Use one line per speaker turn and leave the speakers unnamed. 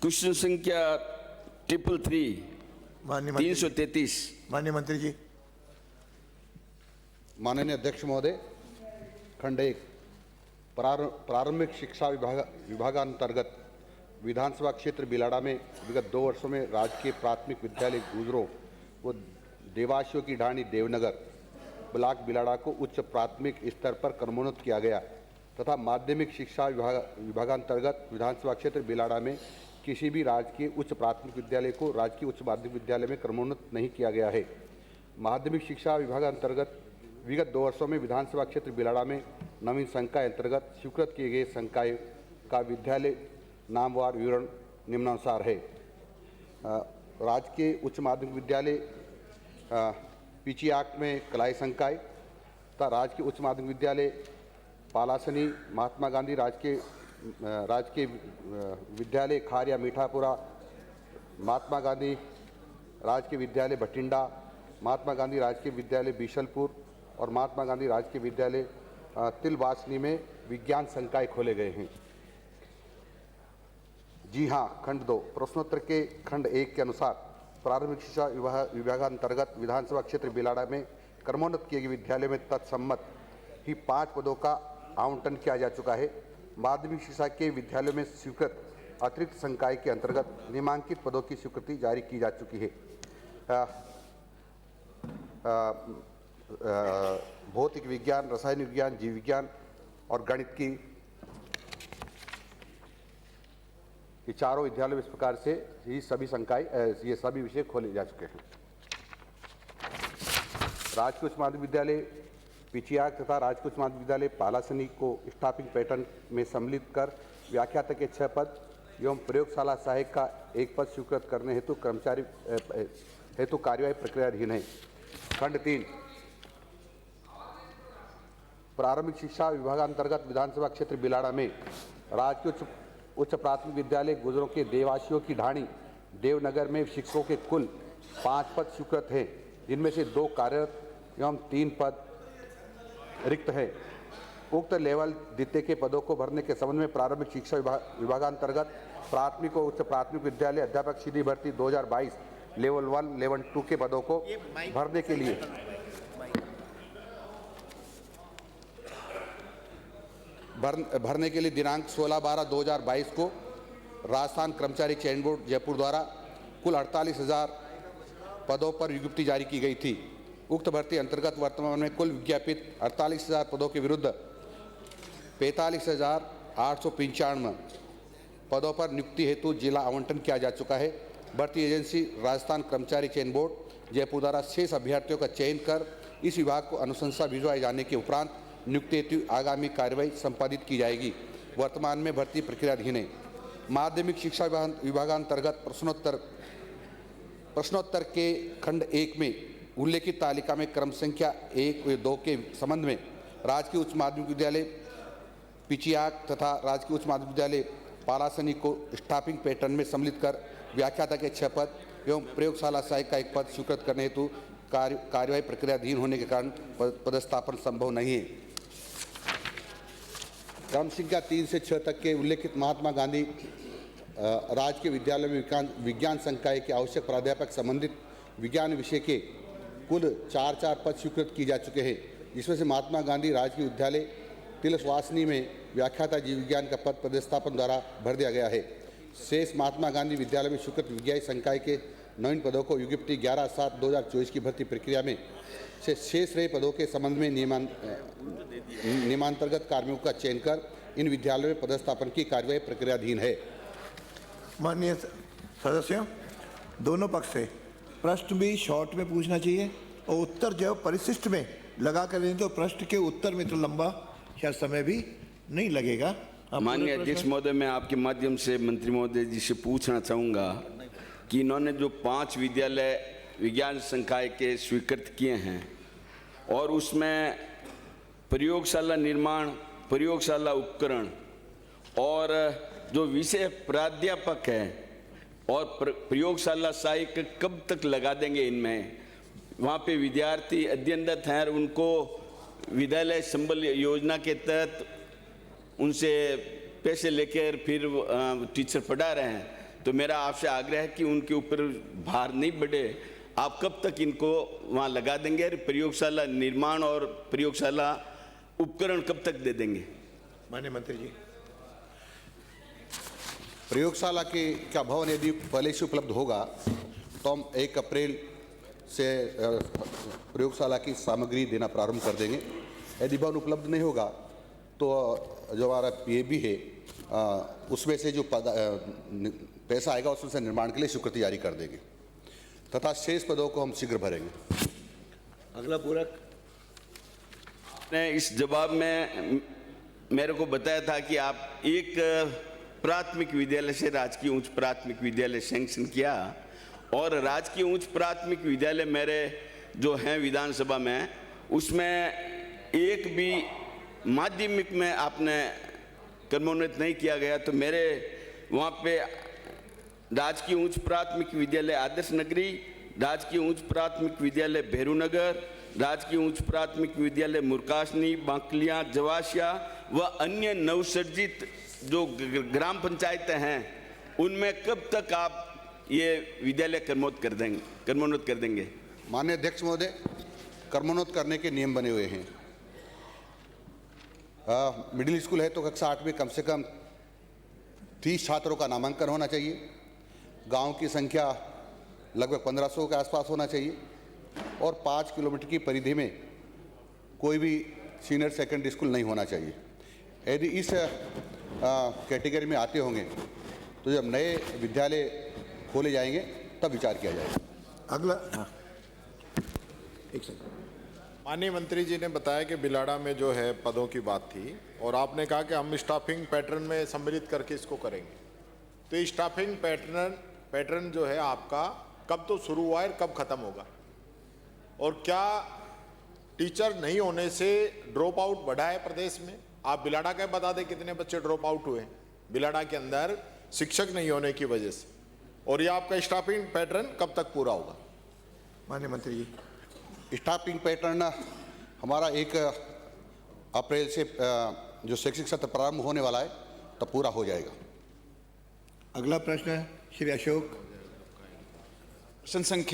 Question संख्या 333
माननीय मंत्री
333।
माननीय मंत्री जी।
माननीय अध्यक्ष महोदय, खंड 1 प्रारंभिक शिक्षा विभागांतर्गत विधानसभा क्षेत्र बिलाड़ा में विगत 2 वर्षों में राजकीय प्राथमिक विद्यालय गुजरों व देवाशियों की ढाणी देवनगर ब्लॉक बिलाड़ा को उच्च प्राथमिक स्तर पर क्रमोन्नत किया गया तथा माध्यमिक शिक्षा विभागांतर्गत विधानसभा क्षेत्र बिलाड़ा में किसी भी राजकीय उच्च प्राथमिक विद्यालय को राजकीय उच्च माध्यमिक विद्यालय में क्रमोन्नत नहीं किया गया है। माध्यमिक शिक्षा विभागांतर्गत विगत 2 वर्षों में विधानसभा क्षेत्र बिलाड़ा में नवीन संकाय अंतर्गत स्वीकृत किए गए संकाय का विद्यालय नामवार विवरण निम्नानुसार है। राजकीय उच्च माध्यमिक विद्यालय पिचियाक में कलाई संकाय तथा राजकीय उच्च माध्यमिक विद्यालय पालासनी महात्मा गांधी राजकीय विद्यालय खारिया मीठापुरा, महात्मा गांधी राजकीय विद्यालय भटिंडा, महात्मा गांधी राजकीय विद्यालय बीशलपुर और महात्मा गांधी राजकीय विद्यालय तिलवासनी में विज्ञान संकाय खोले गए हैं। जी हाँ, खंड 2 प्रश्नोत्तर के खंड 1 के अनुसार प्रारंभिक शिक्षा विभागांतर्गत विधानसभा क्षेत्र बिलाड़ा में क्रमोन्नत किए गए विद्यालय में तत्सम्मत ही 5 पदों का आवंटन किया जा चुका है। माध्यमिक शिक्षा के विद्यालयों में स्वीकृत अतिरिक्त संकाय के अंतर्गत निम्नांकित पदों की स्वीकृति जारी की जा चुकी है। भौतिक विज्ञान, रसायन विज्ञान, जीव विज्ञान और गणित की ये चारों विद्यालय इस प्रकार से ये सभी संकाय ये सभी विषय खोले जा चुके हैं। राजकीय उच्च माध्यमिक विद्यालय पिचियाक तथा राजकीय उच्च माध्यमिक विद्यालय पालासनी को स्टाफिंग पैटर्न में सम्मिलित कर व्याख्याता के 6 पद एवं प्रयोगशाला सहायक का 1 पद स्वीकृत करने हेतु कर्मचारी हेतु कार्यवाही प्रक्रियाधीन है। खंड 3 प्रारंभिक शिक्षा विभागांतर्गत विधानसभा क्षेत्र बिलाड़ा में राजकीय उच्च प्राथमिक विद्यालय गुजरों के देवाशियों की ढाणी देवनगर में शिक्षकों के कुल 5 पद स्वीकृत हैं, जिनमें से 2 कार्यरत एवं 3 पद रिक्त हैं। उक्त लेवल द्वितीय के पदों को भरने के संबंध में प्रारंभिक शिक्षा विभागांतर्गत प्राथमिक और उच्च प्राथमिक विद्यालय अध्यापक सीधी भर्ती 2022 लेवल 1 लेवल 2 के पदों को भरने के लिए दिनांक 16/12/2022 को राजस्थान कर्मचारी चयन बोर्ड जयपुर द्वारा कुल 48,000 पदों पर विज्ञप्ति जारी की गई थी। उक्त भर्ती अंतर्गत वर्तमान में कुल विज्ञापित 48,000 पदों के विरुद्ध 45,895 पदों पर नियुक्ति हेतु जिला आवंटन किया जा चुका है। भर्ती एजेंसी राजस्थान कर्मचारी चयन बोर्ड जयपुर द्वारा शेष अभ्यर्थियों का चयन कर इस विभाग को अनुशंसा भिजवाए जाने के उपरांत नियुक्ति हेतु आगामी कार्यवाही संपादित की जाएगी। वर्तमान में भर्ती प्रक्रियाधीन है। माध्यमिक शिक्षा विभागांतर्गत प्रश्नोत्तर के खंड 1 में उल्लेखित तालिका में क्रम संख्या 1 व 2 के संबंध में राजकीय उच्च माध्यमिक विद्यालय पिचियाक तथा राजकीय उच्च माध्यमिक विद्यालय पालासनी को स्टाफिंग पैटर्न में सम्मिलित कर व्याख्याता के 6 पद एवं प्रयोगशाला सहायक का 1 पद स्वीकृत करने हेतु कार्यवाही प्रक्रियाधीन होने के कारण पदस्थापन संभव नहीं है। क्रम संख्या 3 से 6 तक के उल्लेखित महात्मा गांधी राजकीय विद्यालय में विज्ञान संकाय के आवश्यक प्राध्यापक संबंधित विज्ञान विषय के कुल 4 पद स्वीकृत किए जा चुके हैं, जिसमें से महात्मा गांधी राजकीय विद्यालय तिलवासनी में व्याख्याता जीव विज्ञान का पद पदस्थापन द्वारा भर दिया गया है। शेष महात्मा गांधी विद्यालय में स्वीकृत विज्ञान संकाय के नवीन पदों को विज्ञप्ति 11/7/2024 की भर्ती प्रक्रिया में से शेष रहे पदों के संबंध में नियमांतर्गत कार्मिकों का चयन कर इन विद्यालयों में पदस्थापन की कार्यवाही प्रक्रियाधीन है।
माननीय सदस्यों, दोनों पक्ष से प्रश्न भी शॉर्ट में पूछना चाहिए और उत्तर जो परिशिष्ट में लगा कर दें तो प्रश्न के उत्तर में तो लंबा शायद समय भी नहीं लगेगा।
माननीय अध्यक्ष महोदय, मैं आपके माध्यम से मंत्री महोदय जी से पूछना चाहूँगा कि इन्होंने जो 5 विद्यालय विज्ञान संकाय के स्वीकृत किए हैं और उसमें प्रयोगशाला निर्माण, प्रयोगशाला उपकरण और जो विषय प्राध्यापक है और प्रयोगशाला सहायक कब तक लगा देंगे इनमें? वहाँ पे विद्यार्थी अध्ययनरत हैं और उनको विद्यालय संबल योजना के तहत उनसे पैसे लेकर फिर टीचर पढ़ा रहे हैं, तो मेरा आपसे आग्रह है कि उनके ऊपर भार नहीं बढ़े। आप कब तक इनको वहाँ लगा देंगे और प्रयोगशाला निर्माण और प्रयोगशाला उपकरण कब तक दे देंगे?
माननीय मंत्री जी।
प्रयोगशाला का भवन यदि पहले से उपलब्ध होगा तो हम 1 अप्रैल से प्रयोगशाला की सामग्री देना प्रारंभ कर देंगे। यदि भवन उपलब्ध नहीं होगा तो जो हमारा पीएबी है उसमें से जो पैसा आएगा उसमें से निर्माण के लिए स्वीकृति जारी कर देंगे तथा शेष पदों को हम शीघ्र भरेंगे।
अगला पूरक।
ने इस जवाब में मेरे को बताया था कि आप एक प्राथमिक विद्यालय से राजकीय उच्च प्राथमिक विद्यालय सैंक्शन किया और राजकीय उच्च प्राथमिक विद्यालय मेरे जो हैं विधानसभा में उसमें एक भी माध्यमिक में आपने क्रमोन्नत नहीं किया गया। तो मेरे वहाँ पे राजकीय उच्च प्राथमिक विद्यालय आदर्श नगरी, राजकीय उच्च प्राथमिक विद्यालय भैरूनगर, राजकीय उच्च प्राथमिक विद्यालय मुरकाशनी, बांकलिया, जवासिया व अन्य नवसर्जित जो ग्राम पंचायतें हैं उनमें कब तक आप ये विद्यालय क्रमोन्नत कर देंगे?
माननीय अध्यक्ष महोदय, क्रमोन्नत करने के नियम बने हुए हैं। मिडिल स्कूल है तो कक्षा 8 में कम से कम 30 छात्रों का नामांकन होना चाहिए। गांव की संख्या लगभग 1500 के आसपास होना चाहिए और 5 किलोमीटर की परिधि में कोई भी सीनियर सेकेंडरी स्कूल नहीं होना चाहिए। यदि इस कैटेगरी में आते होंगे तो जब नए विद्यालय खोले जाएंगे तब विचार किया जाएगा।
अगला। एक सेकंड।
माननीय मंत्री जी ने बताया कि बिलाड़ा में जो है पदों की बात थी और आपने कहा कि हम स्टाफिंग पैटर्न में सम्मिलित करके इसको करेंगे। तो ये स्टाफिंग पैटर्न जो है आपका कब तो शुरू हुआ है, कब खत्म होगा? और क्या टीचर नहीं होने से ड्रॉप आउट बढ़ा है प्रदेश में? आप बिलाड़ा का बता दें कितने बच्चे ड्रॉप आउट हुए हैं बिलाड़ा के अंदर शिक्षक नहीं होने की वजह से, और ये आपका स्टाफिंग पैटर्न कब तक पूरा होगा?
माननीय मंत्री जी।
स्टाफिंग पैटर्न हमारा 1 अप्रैल से जो शैक्षिक सत्र प्रारंभ होने वाला है तब पूरा हो जाएगा।
अगला प्रश्न है श्री अशोक।
प्रश्न संख्या